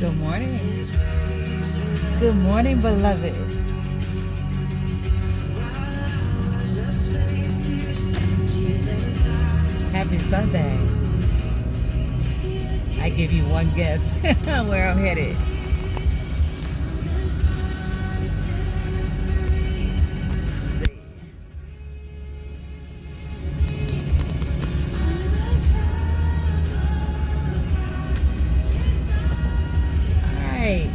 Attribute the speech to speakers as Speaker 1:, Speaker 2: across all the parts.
Speaker 1: Good morning. Good morning, beloved. Happy Sunday. I give you one guess where I'm headed. Let's see. All right.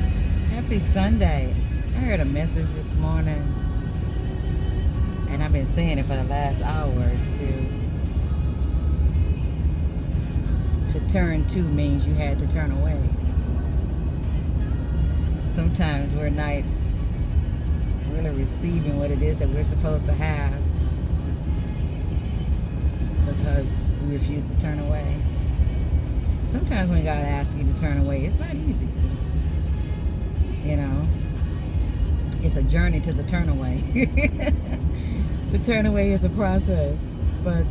Speaker 1: Happy Sunday. I heard a message this morning, and I've been saying it for the last hour or two. To turn to means you had to turn away. Sometimes we're not really receiving what it is that we're supposed to have because we refuse to turn away. Sometimes when God asks you to turn away, it's not easy. You know, it's a journey to the turn away. The turn away is a process, but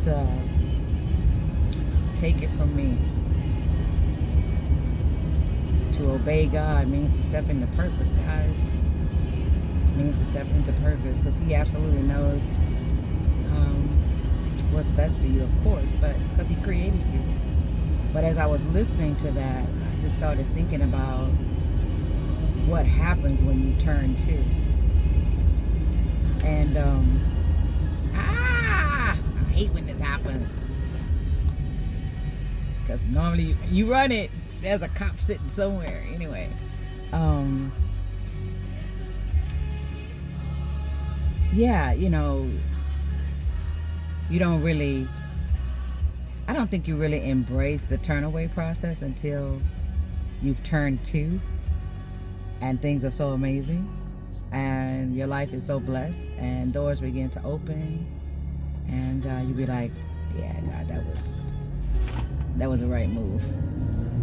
Speaker 1: take it from me. To obey God means to step into purpose, guys. Means to step into purpose because He absolutely knows what's best for you, of course, but because He created you. But as I was listening to that, I just started thinking about what happens when you turn to. And I hate when this happens because normally you run it. There's a cop sitting somewhere. Anyway, yeah, you know, you don't really, I don't think you really embrace the turn away process until you've turned to and things are so amazing and your life is so blessed and doors begin to open and you be like, yeah, God, that was the right move.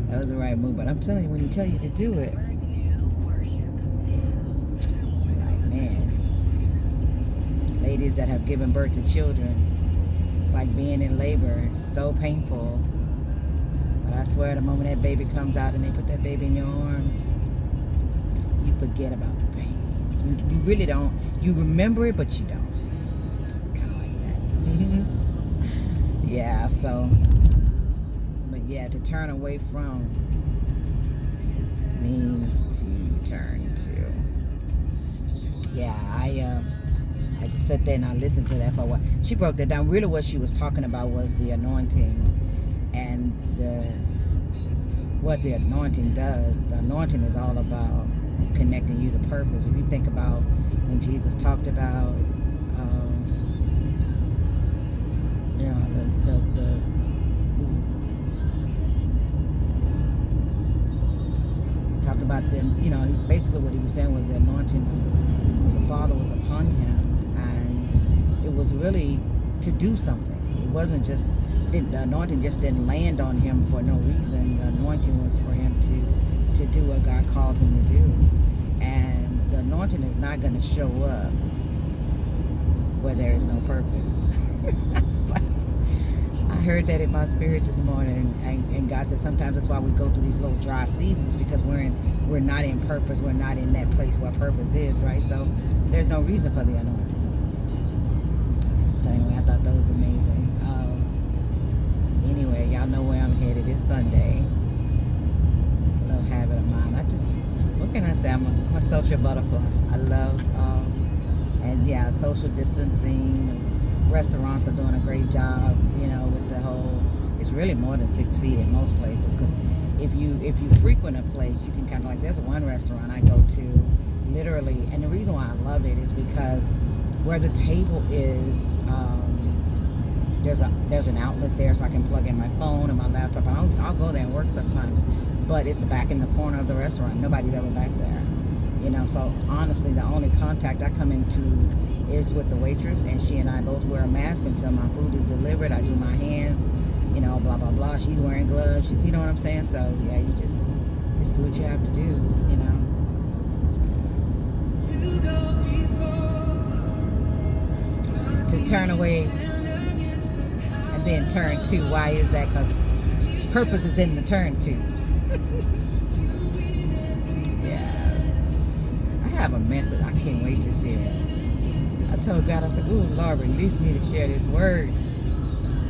Speaker 1: That was the right move. But I'm telling you, when He tell you to do it, like, man, ladies that have given birth to children, it's like being in labor. It's so painful. But I swear, the moment that baby comes out and they put that baby in your arms, you forget about the pain. You really don't. You remember it, but you don't. It's kind of like that. Yeah, so... yeah, to turn away from means to turn to. Yeah, I just sat there and I listened to that for a while. She broke that down. Really what she was talking about was the anointing and what the anointing does. The anointing is all about connecting you to purpose. If you think about when Jesus talked about you know, the talked about them, you know, basically what he was saying was the anointing of the Father was upon him, and it was really to do something. It wasn't just, the anointing just didn't land on him for no reason. The anointing was for him to do what God called him to do. And the anointing is not going to show up where there is no purpose. It's like, I heard that in my spirit this morning, and God said sometimes that's why we go through these little dry seasons, because we're not in purpose. We're not in that place where purpose is, right? So there's no reason for the anointing. So anyway, I thought that was amazing. Anyway, y'all know where I'm headed. It's Sunday. A little habit of mine. What can I say? I'm a social butterfly. I love, and yeah, social distancing. Restaurants are doing a great job, you know, with the whole, it's really more than 6 feet in most places, because if you frequent a place, you can kind of, like, there's one restaurant I go to literally, and the reason why I love it is because where the table is, there's an outlet there, so I can plug in my phone and my laptop. I'll go there and work sometimes, but it's back in the corner of the restaurant. Nobody's ever back there, you know. So honestly, the only contact I come into is with the waitress, and she and I both wear a mask until my food is delivered. I do my hands, you know, blah blah blah. She's wearing gloves, you know what I'm saying? So yeah, you just do what you have to do, you know. To turn away and then turn to. Why is that? Because purpose is in the turn to. told God, I said, ooh, Lord, release me to share this word.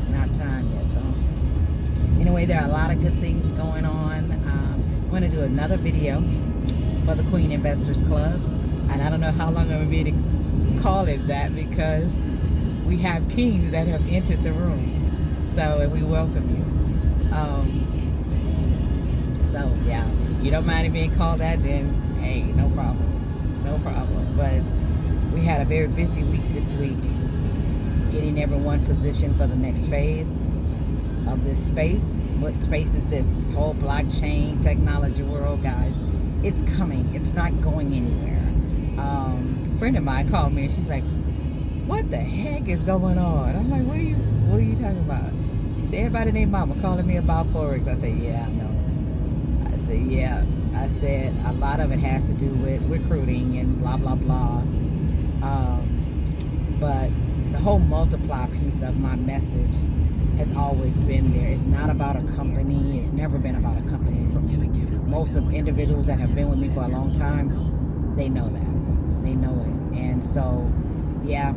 Speaker 1: Not time yet, though. Anyway, there are a lot of good things going on. I'm going to do another video for the Queen Investors Club. And I don't know how long I'm going to be able to call it that, because we have kings that have entered the room. So, and we welcome you. So, yeah, you don't mind it being called that, then, hey, no problem. No problem. But we had a very busy week this week, getting everyone positioned for the next phase of this space. What space is this? This whole blockchain technology world, guys. It's coming. It's not going anywhere. A friend of mine called me and she's like, what the heck is going on? I'm like, what are you talking about? She said, everybody named Mama calling me about Forex. I said, yeah, I know. I said, yeah. I said, a lot of it has to do with recruiting and blah, blah, blah. But the whole multiply piece of my message has always been there. It's not about a company. It's never been about a company. For most of individuals that have been with me for a long time, they know that. They know it. And so, yeah,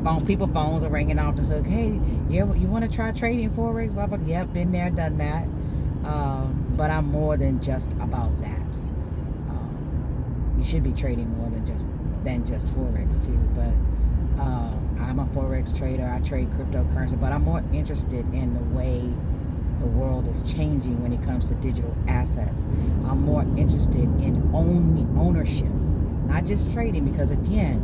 Speaker 1: phones are ringing off the hook. Hey, you want to try trading Forex? Blah, blah. Yep, been there, done that. But I'm more than just about that. You should be trading more than just Forex too. But I'm a Forex trader. I trade cryptocurrency, but I'm more interested in the way the world is changing when it comes to digital assets. I'm more interested in ownership, not just trading, because again,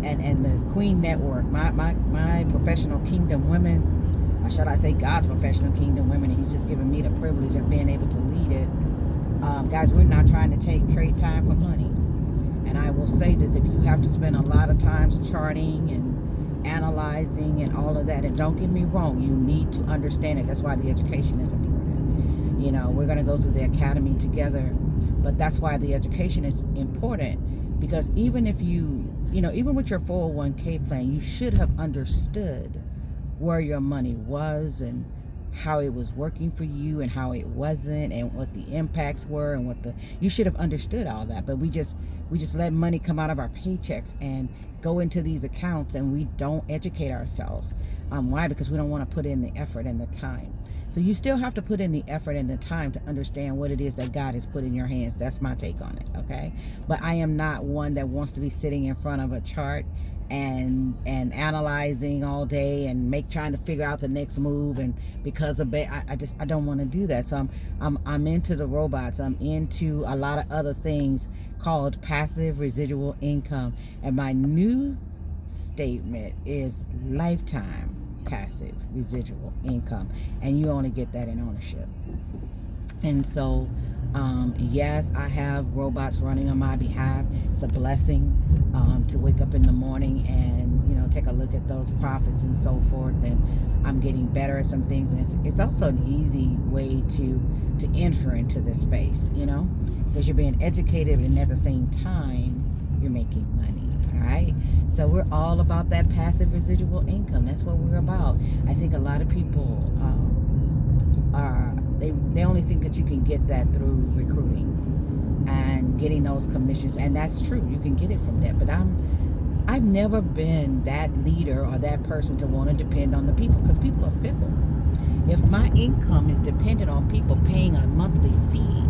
Speaker 1: and the Queen Network, my professional kingdom women, or should I say God's professional kingdom women, and he's just given me the privilege of being able to lead it. Guys, we're not trying to trade time for money. And I will say this, if you have to spend a lot of times charting and analyzing and all of that, and don't get me wrong, you need to understand it. That's why the education is important. You know, we're going to go through the academy together, but that's why the education is important, because even if even with your 401k plan, you should have understood where your money was and how it was working for you and how it wasn't, and what the impacts were, and you should have understood all that. But we just let money come out of our paychecks and go into these accounts, and we don't educate ourselves. Why? Because we don't want to put in the effort and the time. So you still have to put in the effort and the time to understand what it is that God has put in your hands. That's my take on it, okay? But I am not one that wants to be sitting in front of a chart and analyzing all day and trying to figure out the next move, and because of I don't want to do that. So I'm into the robots. I'm into a lot of other things called passive residual income, and my new statement is lifetime passive residual income, and you only get that in ownership. And so yes, I have robots running on my behalf. It's a blessing to wake up in the morning and take a look at those profits and so forth, and I'm getting better at some things, and it's also an easy way to enter into this space, because you're being educated and at the same time you're making money. All right, so we're all about that passive residual income. That's what we're about. I think a lot of people they only think that you can get that through recruiting and getting those commissions, and that's true. You can get it from that, but I've never been that leader or that person to want to depend on the people, because people are fickle. If my income is dependent on people paying a monthly fee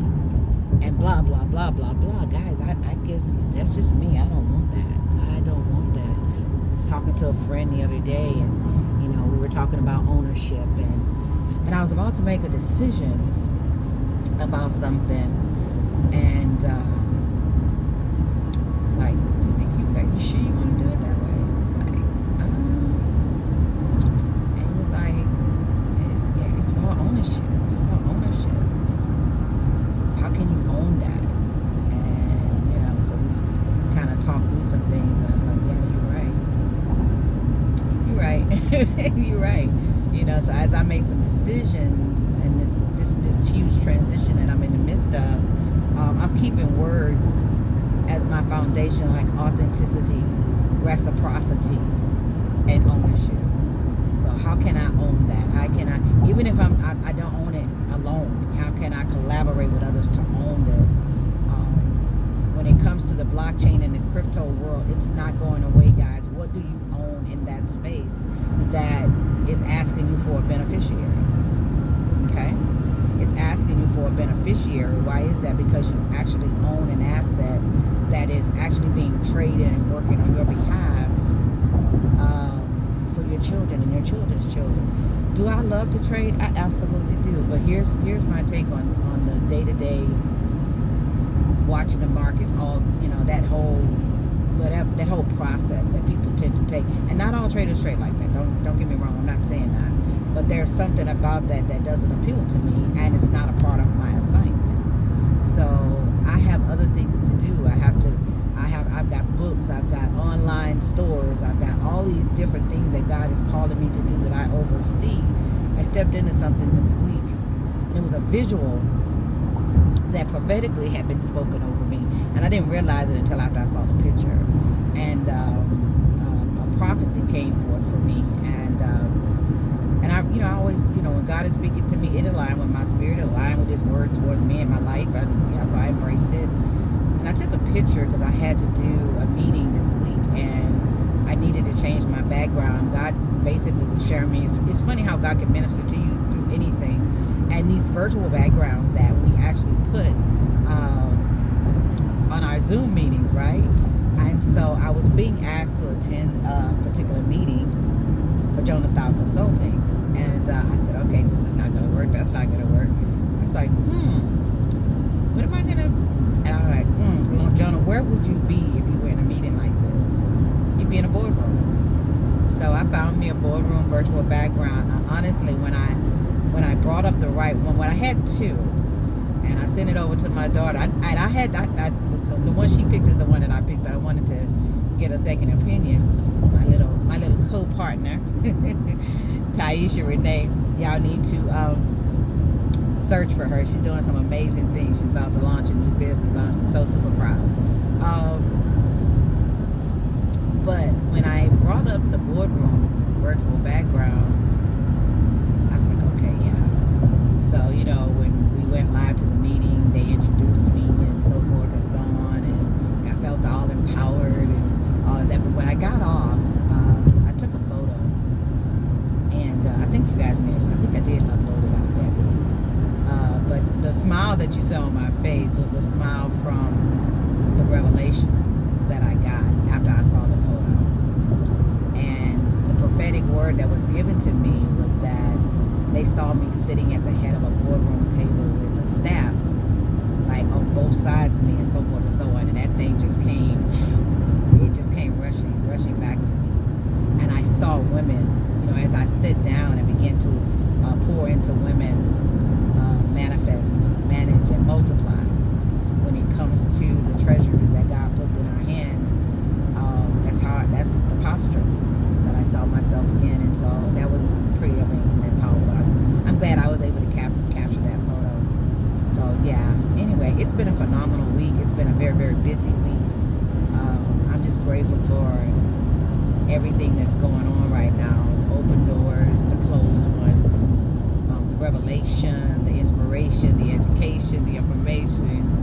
Speaker 1: and blah blah blah blah blah, guys, I guess that's just me. I don't want that. I don't want that. I was talking to a friend the other day, and we were talking about ownership, and I was about to make a decision about something, and it's like, you sure you want to do it that way? And he was like, it's about ownership. It's about ownership. How can you own that? And so we kind of talked through some things, and I was like, yeah, you're right. You're right. So as I make some decisions and this huge transition that I'm in the midst of, I'm keeping words as my foundation, like authenticity, reciprocity, and ownership. So how can I own that? How can I, even if I don't own it alone, how can I collaborate with others to own this? When it comes to the blockchain and the crypto world, it's not going away, guys. what do you own in that space that is asking you for a beneficiary? Okay? It's asking you for a beneficiary. Why is that? Because you actually own an asset that is actually being traded and working on your behalf for your children and your children's children. Do I love to trade? I absolutely do. But here's my take on the day-to-day watching the markets, all, that whole process that people tend to take. And not all traders trade like that. Don't get me wrong. I'm not saying that. But there's something about that doesn't appeal to me, and it's not a part of my assignment. So I have other things to do. I've got books, I've got online stores, I've got all these different things that God is calling me to do that I oversee. I stepped into something this week, and it was a visual that prophetically had been spoken over me, and I didn't realize it until after I saw the picture. And a prophecy came forth for me, and I always, when God is speaking to me, it aligned with my spirit, it aligned with His word towards me and my life, so I embraced it. And I took a picture because I had to do a meeting this week, and I needed to change my background. God basically was sharing me. It's funny how God can minister to you through anything. And these virtual backgrounds that we actually put on our Zoom meetings, right? And so I was being asked to attend a particular meeting for Jonah Style Consulting. And I said, okay, this is not going to work. That's not going to work. I was like, what am I going to... And I'm like, Jonah, where would you be if you were in a meeting like this? You'd be in a boardroom. So I found me a boardroom virtual background. Honestly, when I brought up the right one, I had two, and I sent it over to my daughter. So the one she picked is the one that I picked, but I wanted to get a second opinion. My little co-partner, Taisha Renee, y'all need to search for her. She's doing some amazing things. She's about to launch a new business. I'm so super proud. But when I brought up the boardroom virtual background, I was like, okay, yeah. So, when we went live to the meeting, they introduced me and so forth and so on, and I felt all empowered and all of that. But when I got off, I took a photo, and I think you guys may have, I think I did upload it out there. But the smile that you saw on my face was a smile from the revelation that I got after I saw the photo. And the prophetic word that was given to me was that they saw me sitting at the head of a boardroom table with a staff, like on both sides of me and so forth and so on. And that thing just came rushing back to me. And I saw women, as I sit down and begin to pour into women, manifest, manage, and multiply when it comes to the treasures that God puts in our hands. That's the posture that I saw myself in, and so that was pretty amazing and powerful. I'm glad I was able to capture that photo. So yeah, anyway, it's been a phenomenal week. It's been a very, very busy week. I'm just grateful for everything that's going on right now. The open doors, the closed ones, the revelation, the inspiration, the education, the information.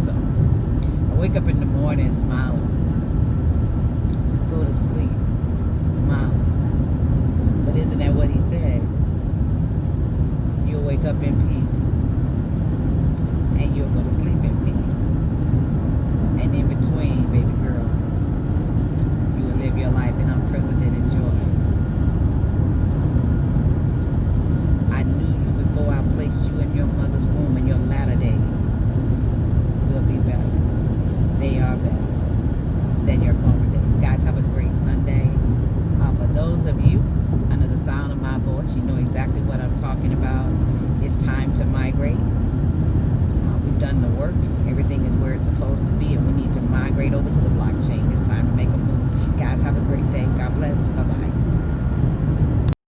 Speaker 1: So I wake up in the morning smiling, go to sleep smiling. But isn't that what He said? You'll wake up in